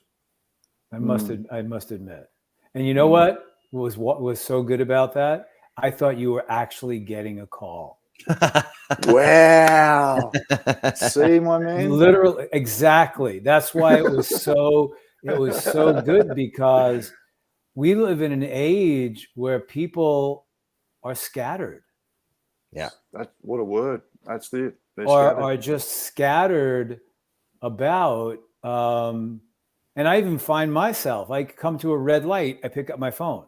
S3: I must admit. And you know what was so good about that? I thought you were actually getting a call.
S1: Wow. See, my man?
S3: Literally, exactly. That's why it was so good, because we live in an age where people are scattered.
S4: Yeah.
S1: What a word. That's it.
S3: Are just scattered about. And I even find myself, I come to a red light, I pick up my phone.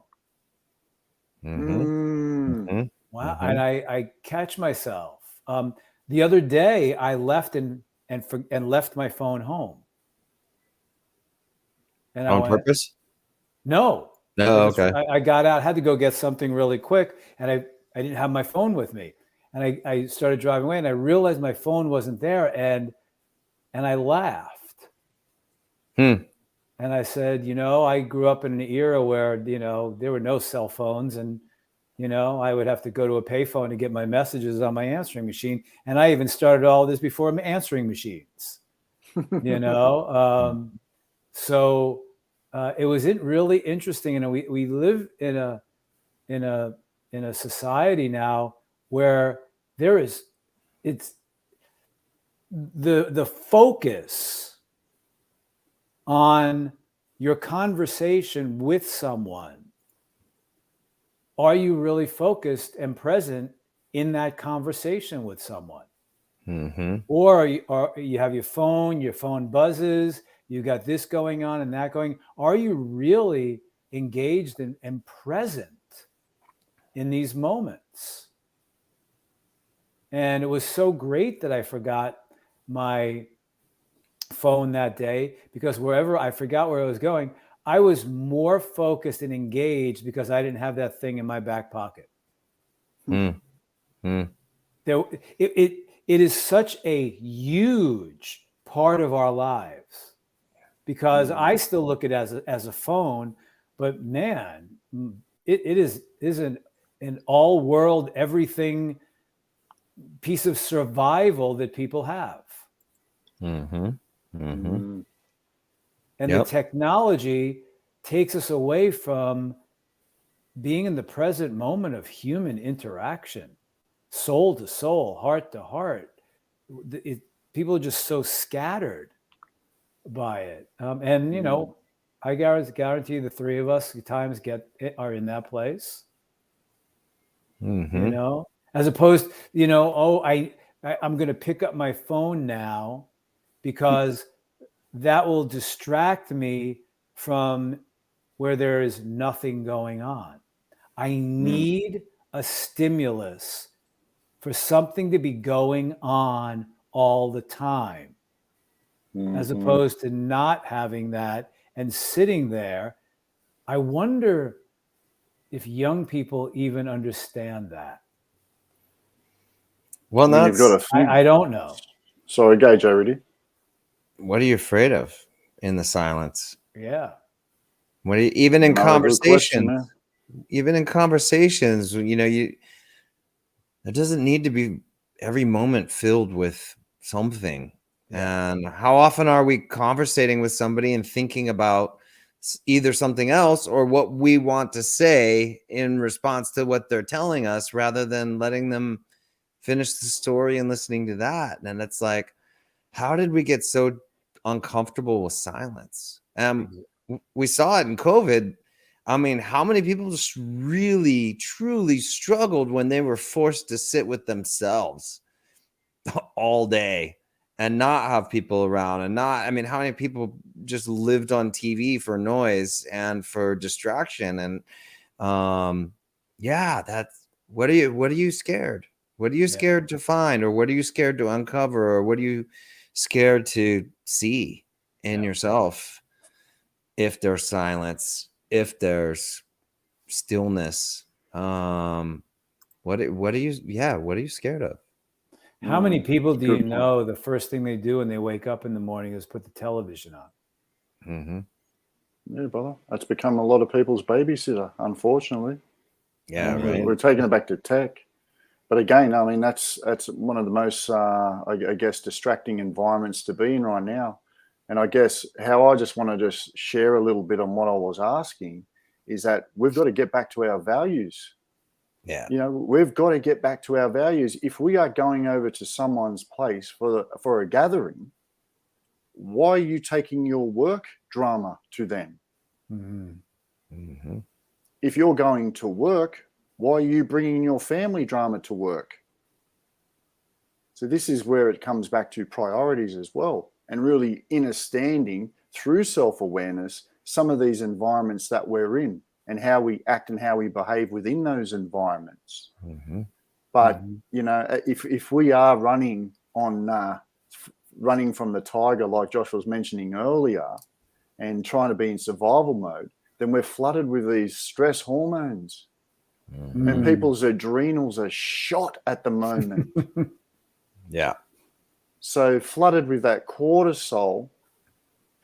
S3: Wow. And I catch myself. The other day I left and left my phone home. And
S4: on purpose?
S3: No.
S4: No, okay.
S3: I got out, had to go get something really quick, and I didn't have my phone with me. And I started driving away, and I realized my phone wasn't there, and I laughed. And I said, you know, I grew up in an era where, you know, there were no cell phones, and, you know, I would have to go to a payphone to get my messages on my answering machine. And I even started all this before answering machines, you know. So it was really interesting. And we live in a society now where it's the focus on your conversation with someone. Are you really focused and present in that conversation with someone? Or you have your phone buzzes, you got this going on and that going. Are you really engaged and present in these moments? And it was so great that I forgot my phone that day, because I forgot where I was going, I was more focused and engaged because I didn't have that thing in my back pocket. It is such a huge part of our lives, because I still look at it as a phone, but man, it is an all world, everything piece of survival that people have. And the technology takes us away from being in the present moment of human interaction, soul to soul, heart to heart. People are just so scattered by it. And, you know, I guarantee the three of us at times are in that place. You know, as opposed, you know, I'm going to pick up my phone now because that will distract me from where there is nothing going on. I need a stimulus for something to be going on all the time, as opposed to not having that and sitting there. I wonder if young people even understand that.
S4: Well,
S1: I mean, you've got
S4: that's
S1: a few.
S3: I don't know.
S1: Sorry, go, Joe Riddy.
S4: what are you afraid of in the silence?
S3: Yeah.
S4: What are you, even in
S1: Another good question,
S4: conversations,
S1: man.
S4: even in conversations, you know, it doesn't need to be every moment filled with something.
S3: Yeah.
S4: And how often are we conversating with somebody and thinking about either something else or what we want to say in response to what they're telling us, rather than letting them finish the story and listening to that? And it's like, how did we get so uncomfortable with silence? We saw it in COVID. I mean, how many people just really, truly struggled when they were forced to sit with themselves all day and not have people around, and not, I mean, how many people just lived on TV for noise and for distraction? And yeah, that's, what are you scared? What are you scared to find, or what are you scared to uncover, or what are you scared to see in yourself? If there's silence, if there's stillness, what are you scared of?
S3: How many people do you
S1: Good point.
S3: know the first thing they do when they wake up in the morning is put the television on?
S4: Mm-hmm.
S1: Yeah, brother. That's become a lot of people's babysitter, unfortunately.
S4: Yeah,
S1: And
S4: right.
S1: We're taking it back to tech. But again, I mean, that's one of the most, I guess, distracting environments to be in right now. And I guess how I just want to just share a little bit on what I was asking is that we've got to get back to our values.
S4: Yeah.
S1: You know, we've got to get back to our values. If we are going over to someone's place for a gathering, why are you taking your work drama to them?
S3: Mm-hmm.
S4: Mm-hmm.
S1: If you're going to work, why are you bringing your family drama to work? So this is where it comes back to priorities as well, and really understanding through self-awareness some of these environments that we're in and how we act and how we behave within those environments.
S4: Mm-hmm.
S1: But, you know, if we are running from the tiger, like Josh was mentioning earlier, and trying to be in survival mode, then we're flooded with these stress hormones.
S4: Mm-hmm.
S1: And people's adrenals are shot at the moment.
S4: Yeah.
S1: So flooded with that cortisol,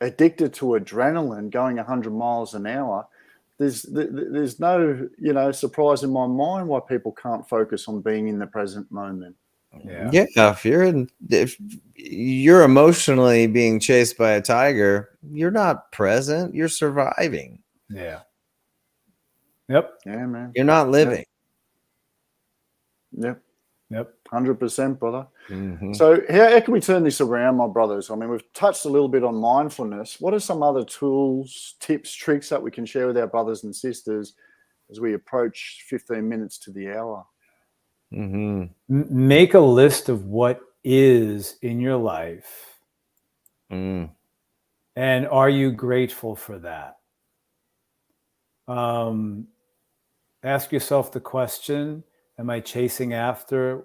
S1: addicted to adrenaline, going 100 miles an hour, there's no, you know, surprise in my mind why people can't focus on being in the present moment.
S4: Yeah. If you're emotionally being chased by a tiger, you're not present. You're surviving.
S3: Yeah. Yep.
S1: Yeah, man.
S4: You're not living.
S1: Yep.
S3: 100%,
S1: brother.
S4: Mm-hmm.
S1: So how can we turn this around, my brothers? I mean, we've touched a little bit on mindfulness. What are some other tools, tips, tricks that we can share with our brothers and sisters as we approach 15 minutes to the hour?
S4: Mm-hmm.
S3: Make a list of what is in your life.
S4: Mm.
S3: And are you grateful for that? Ask yourself the question, am I chasing after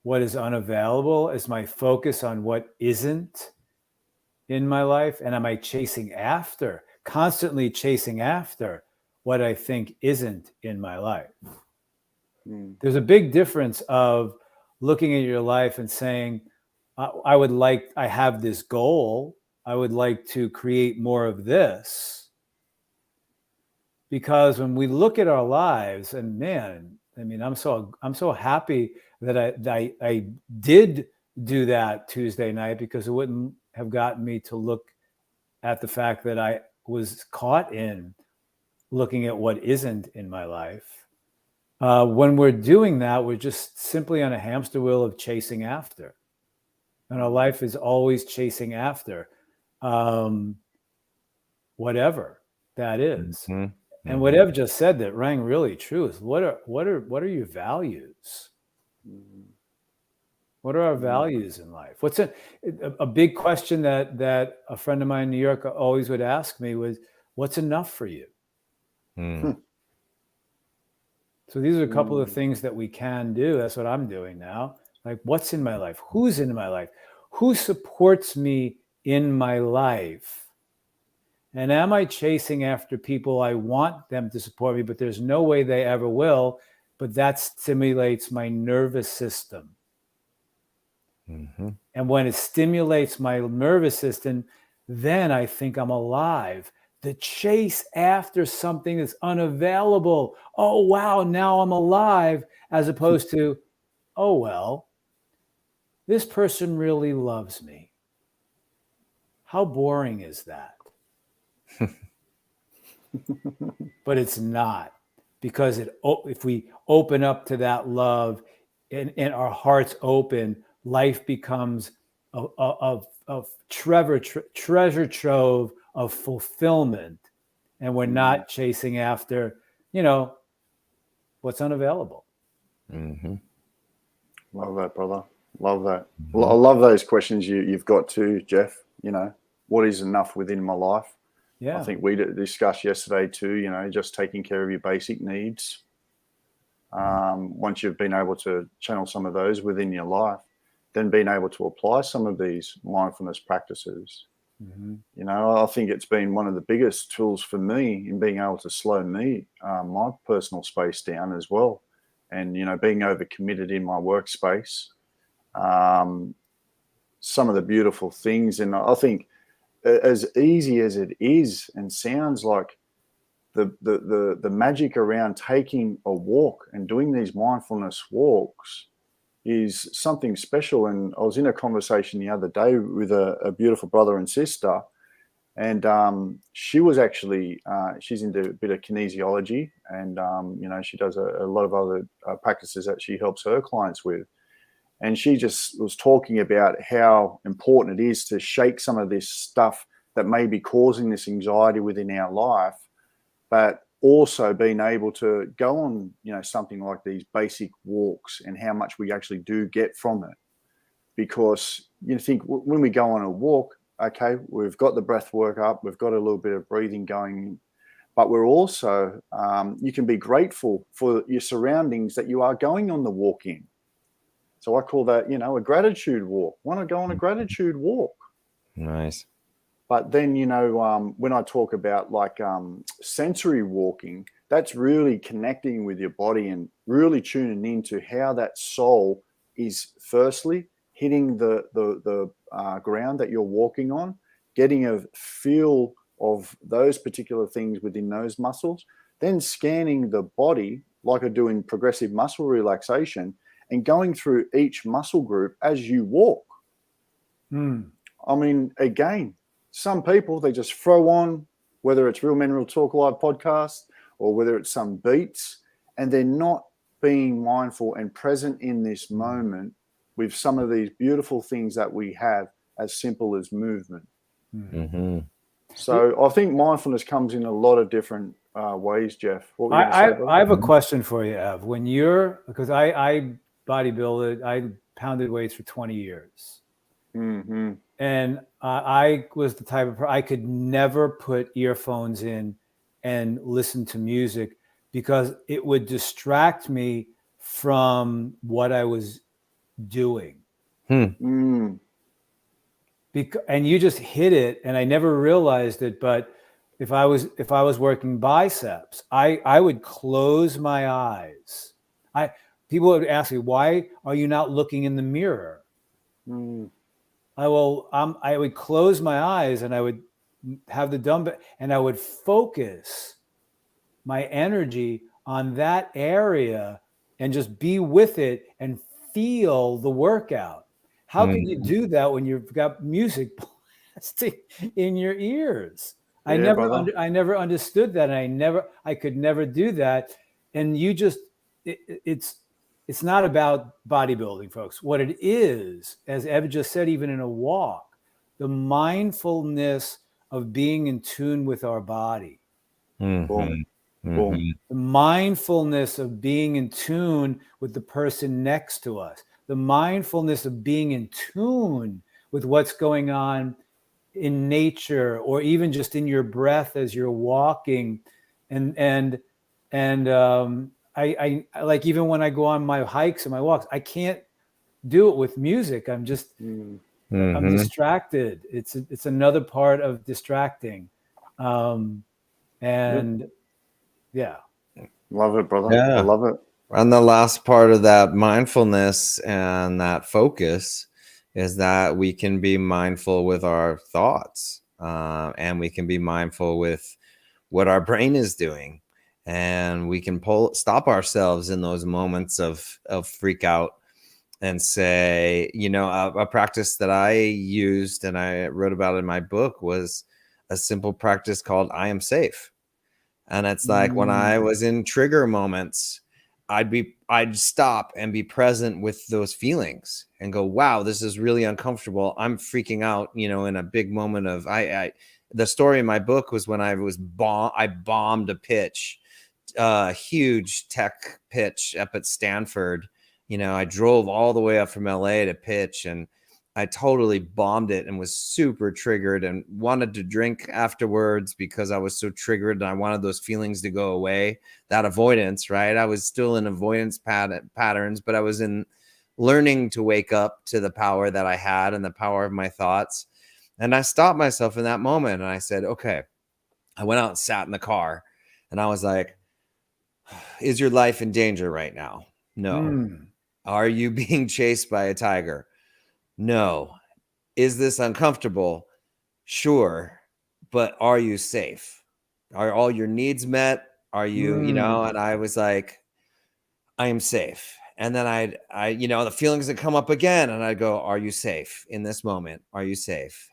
S3: what is unavailable? Is my focus on what isn't in my life? And am I constantly chasing after what I think isn't in my life? There's a big difference of looking at your life and saying, I have this goal. I would like to create more of this. Because when we look at our lives, and man, I mean, I'm so happy that I did do that Tuesday night, because it wouldn't have gotten me to look at the fact that I was caught in looking at what isn't in my life. When we're doing that, we're just simply on a hamster wheel of chasing after. And our life is always chasing after whatever that is.
S4: Mm-hmm.
S3: And what Ev just said that rang really true is what are your values? What are our values in life? What's a big question that a friend of mine in New York always would ask me was, what's enough for you? So these are a couple of things that we can do. That's what I'm doing now. Like, what's in my life? Who's in my life? Who supports me in my life? And am I chasing after people I want them to support me, but there's no way they ever will, but that stimulates my nervous system.
S4: Mm-hmm.
S3: And when it stimulates my nervous system, then I think I'm alive. The chase after something that's unavailable. Oh, wow, now I'm alive, as opposed to, oh, well, this person really loves me. How boring is that? But it's not, because if we open up to that love and our hearts open, life becomes a treasure trove of fulfillment, and we're not chasing after, what's unavailable.
S4: Mm-hmm.
S1: Love that, brother. Love that. I love those questions you've got too, Jeff. What is enough within my life?
S3: Yeah.
S1: I think we discussed yesterday too, just taking care of your basic needs. Once you've been able to channel some of those within your life, then being able to apply some of these mindfulness practices.
S3: Mm-hmm.
S1: I think it's been one of the biggest tools for me in being able to slow my personal space down as well. And, being overcommitted in my workspace, some of the beautiful things. And I think as easy as it is and sounds like, the magic around taking a walk and doing these mindfulness walks is something special. And I was in a conversation the other day with a beautiful brother and sister, and she was actually she's into a bit of kinesiology, and she does a lot of other practices that she helps her clients with. And she just was talking about how important it is to shake some of this stuff that may be causing this anxiety within our life, but also being able to go on, something like these basic walks, and how much we actually do get from it. Because you think when we go on a walk, okay, we've got the breath work up, we've got a little bit of breathing going, but we're also, you can be grateful for your surroundings that you are going on the walk in. So I call that, a gratitude walk. Want to go on a gratitude walk?
S4: Nice.
S1: But then, when I talk about sensory walking, that's really connecting with your body and really tuning into how that soul is firstly hitting the ground that you're walking on, getting a feel of those particular things within those muscles, then scanning the body like I do in progressive muscle relaxation, and going through each muscle group as you walk. I mean, again, some people, they just throw on, whether it's Real Men Real Talk Live podcast or whether it's some beats, and they're not being mindful and present in this moment with some of these beautiful things that we have, as simple as movement.
S4: Mm-hmm.
S1: So I think mindfulness comes in a lot of different ways, Jeff. What were you
S3: I
S1: going to say,
S3: I have a question for you, Ev. Because I bodybuilded, I pounded weights for 20 years.
S1: Mm-hmm.
S3: And I was the type of I could never put earphones in and listen to music, because it would distract me from what I was doing. And you just hit it, and I never realized it. But if I was working biceps, I would close my eyes. People would ask me, why are you not looking in the mirror? I would close my eyes, and I would have the dumbbell, and I would focus my energy on that area and just be with it and feel the workout. How can you do that when you've got music blasting in your ears? I never understood that. And I could never do that. And it's not about bodybuilding, folks. What it is, as Ev just said, even in a walk, the mindfulness of being in tune with our body.
S1: Boom.
S3: The mindfulness of being in tune with the person next to us. The mindfulness of being in tune with what's going on in nature, or even just in your breath as you're walking. I like, even when I go on my hikes and my walks, I can't do it with music. I'm just I'm distracted. It's another part of distracting. And yeah.
S1: Love it, brother.
S4: Yeah.
S1: I love it.
S4: And the last part of that mindfulness and that focus is that we can be mindful with our thoughts, and we can be mindful with what our brain is doing, and we can stop ourselves in those moments of freak out and say, you know, a practice that I used and I wrote about in my book was a simple practice called I am safe. And it's like when I was in trigger moments, I'd stop and be present with those feelings and go, wow, this is really uncomfortable. I'm freaking out, you know, in a big moment of the story in my book was when I bombed a pitch, huge tech pitch up at Stanford. You know, I drove all the way up from LA to pitch, and I totally bombed it and was super triggered and wanted to drink afterwards because I was so triggered and I wanted those feelings to go away. That avoidance, right? I was still in avoidance patterns, but I was in learning to wake up to the power that I had and the power of my thoughts. And I stopped myself in that moment and I said, okay, I went out and sat in the car and I was like, is your life in danger right now? No. Are you being chased by a tiger? No. Is this uncomfortable? Sure. But are you safe? Are all your needs met? Are you, you know, and I was like, I am safe. And then I, you know, the feelings that come up again and I'd go, are you safe in this moment? Are you safe?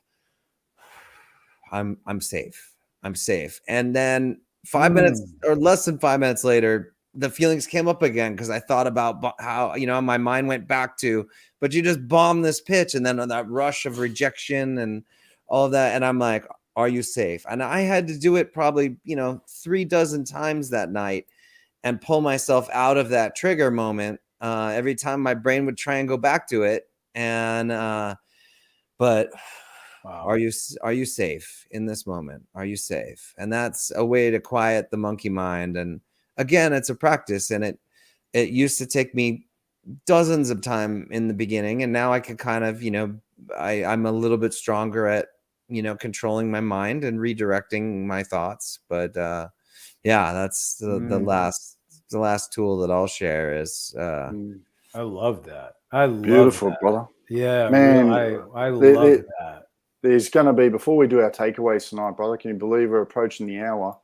S4: I'm safe. I'm safe. And then 5 minutes or less than 5 minutes later, the feelings came up again because I thought about how, you know, my mind went back to, but you just bombed this pitch, and then that rush of rejection and all of that. And I'm like, are you safe? And I had to do it probably, you know, 36 times that night and pull myself out of that trigger moment every time my brain would try and go back to it. And, but wow. Are you safe in this moment? Are you safe? And that's a way to quiet the monkey mind. And again, it's a practice, and it used to take me dozens of time in the beginning, and now I can kind of, you know, I'm a little bit stronger at, you know, controlling my mind and redirecting my thoughts. But yeah, that's the last tool that I'll share is
S3: I love that. I love
S1: beautiful,
S3: that.
S1: brother.
S3: Yeah,
S1: man,
S3: I love that.
S1: There's going to be, before we do our takeaways tonight, brother, can you believe we're approaching the hour?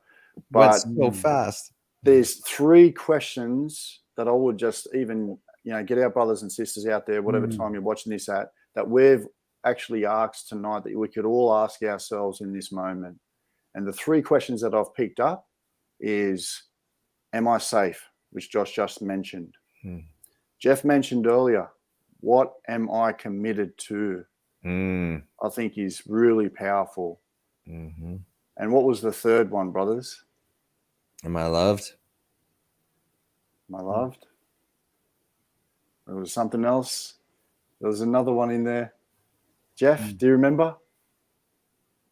S4: But so fast.
S1: There's 3 questions that I would just even, you know, get our brothers and sisters out there, whatever time you're watching this at, that we've actually asked tonight that we could all ask ourselves in this moment. And the 3 questions that I've picked up is, am I safe? Which Josh just mentioned. Jeff mentioned earlier, what am I committed to? I think is really powerful. And what was the third one, brothers?
S4: Am I loved?
S1: Am I loved? There was something else. There was another one in there. Jeff, do you remember?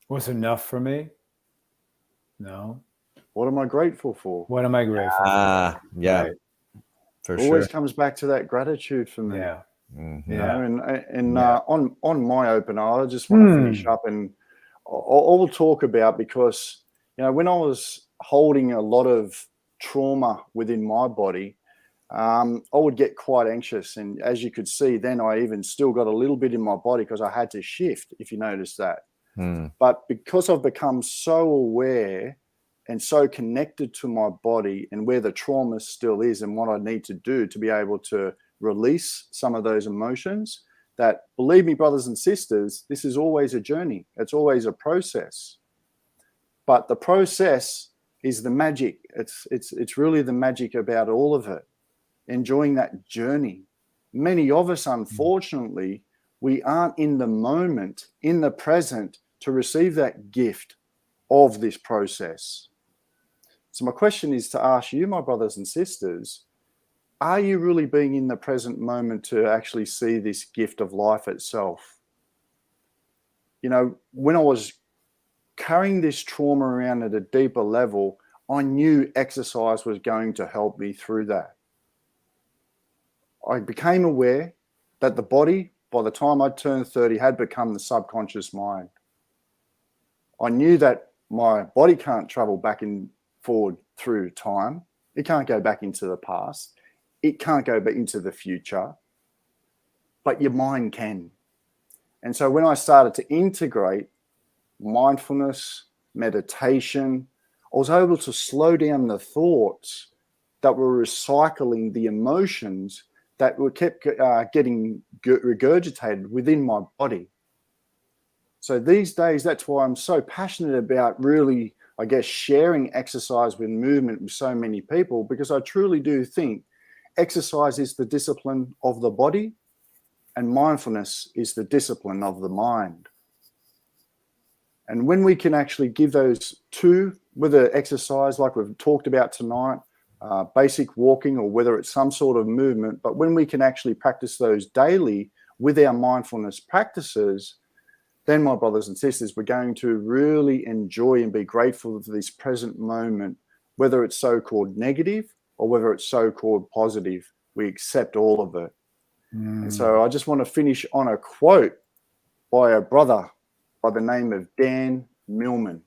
S3: What's enough for me? No.
S1: What am I grateful for?
S3: What am I grateful for?
S4: Yeah.
S3: Right.
S4: For
S1: Always
S4: sure.
S1: comes back to that gratitude for me.
S3: Yeah.
S1: You know, and on my opener, I just want to finish up, and I'll talk about, because, you know, when I was holding a lot of trauma within my body, I would get quite anxious. And as you could see, then I even still got a little bit in my body because I had to shift, if you notice that. But because I've become so aware and so connected to my body and where the trauma still is and what I need to do to be able to release some of those emotions, that, believe me, brothers and sisters, this is always a journey. It's always a process. But the process is the magic. It's really the magic about all of it. Enjoying that journey. Many of us, unfortunately, we aren't in the moment, in the present, to receive that gift of this process. So my question is to ask you, my brothers and sisters, are you really being in the present moment to actually see this gift of life itself? You know, when I was carrying this trauma around at a deeper level, I knew exercise was going to help me through that. I became aware that the body, by the time I turned 30, had become the subconscious mind. I knew that my body can't travel back and forward through time. It can't go back into the past. It can't go back into the future. But your mind can. And so when I started to integrate mindfulness, meditation, I was able to slow down the thoughts that were recycling the emotions that were kept getting regurgitated within my body. So these days, that's why I'm so passionate about really, I guess, sharing exercise with movement with so many people, because I truly do think exercise is the discipline of the body and mindfulness is the discipline of the mind. And when we can actually give those two, whether exercise like we've talked about tonight, basic walking, or whether it's some sort of movement, but when we can actually practice those daily with our mindfulness practices, then my brothers and sisters, we're going to really enjoy and be grateful for this present moment, whether it's so-called negative or whether it's so-called positive. We accept all of it. And so I just want to finish on a quote by a brother by the name of Dan Millman.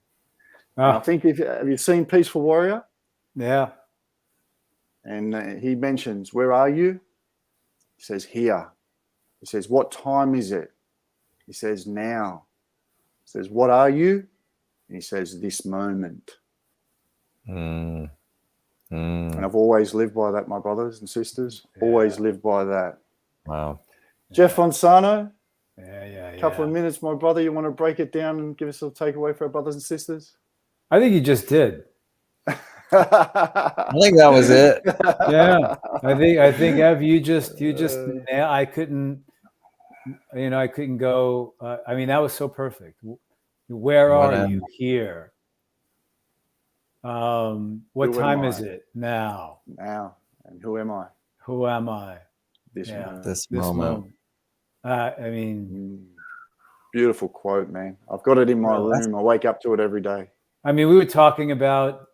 S1: I think have you seen Peaceful Warrior?
S3: Yeah.
S1: And he mentions, where are you? He says, here. He says, what time is it? He says, now. He says, what are you? And he says, this moment. And I've always lived by that, my brothers and sisters. Yeah. Always lived by that.
S4: Wow.
S1: Jeff Fonsano.
S3: Yeah.
S1: Couple of minutes, my brother. You want to break it down and give us a takeaway for our brothers and sisters?
S3: I think you just did.
S4: I think that was it.
S3: Yeah. I think Ev, you just I couldn't go. I mean, that was so perfect. Where are you? Here. What time is it? Now.
S1: Now. And who am I?
S3: Who am I?
S4: This moment.
S3: I mean,
S1: beautiful quote, man. I've got it in my room. I wake up to it every day.
S3: I mean, we were talking about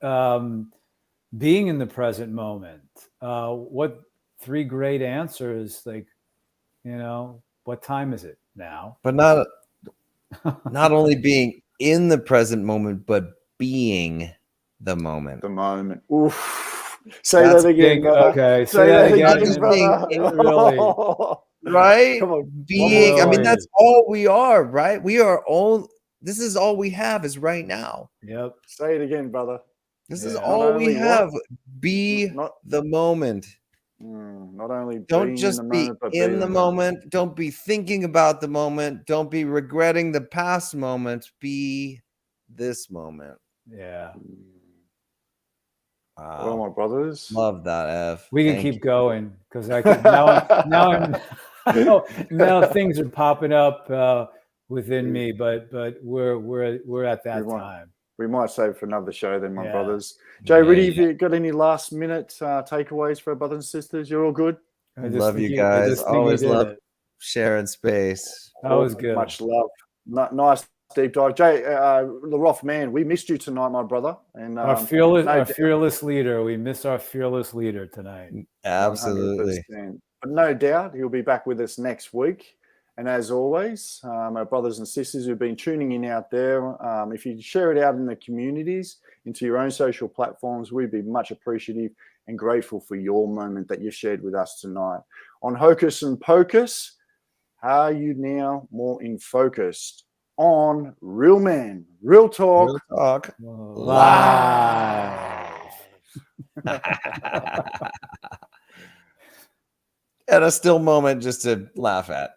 S3: being in the present moment. What 3 great answers, like, what time is it now?
S4: But not only being in the present moment, but being the moment.
S1: The moment. Oof. Say that again, brother.
S3: Okay.
S1: Say that again, brother.
S3: Really.
S4: Right?
S1: Come on.
S4: Being, I mean, that's all we are, right? We are all, this is all we have is right now.
S3: Yep.
S1: Say it again, brother.
S4: This is all we have. Be the moment.
S1: Not only
S4: don't just be in the moment. Don't be thinking about the moment. Don't be regretting the past moment. Be this moment.
S3: Yeah.
S1: Wow. Well, my brothers.
S4: Love that, Ev.
S3: We can keep going because I can now things are popping up within me, but we're at that time.
S1: We might save for another show then, my brothers. Jay, Riddy, have you got any last minute takeaways for our brothers and sisters? You're all good?
S4: I love you guys. Always love sharing space.
S3: That was good.
S1: Much love. Nice deep dive. Jay, Laroff, man, we missed you tonight, my brother. And
S3: our fearless leader. We miss our fearless leader tonight.
S4: Absolutely.
S1: 100%. But no doubt he'll be back with us next week. And as always, our brothers and sisters who've been tuning in out there, if you share it out in the communities, into your own social platforms, we'd be much appreciative and grateful for your moment that you shared with us tonight. On Hocus and Pocus, how are you now more in focus? On Real Man, Real Talk,
S3: Live.
S4: And a still moment just to laugh at.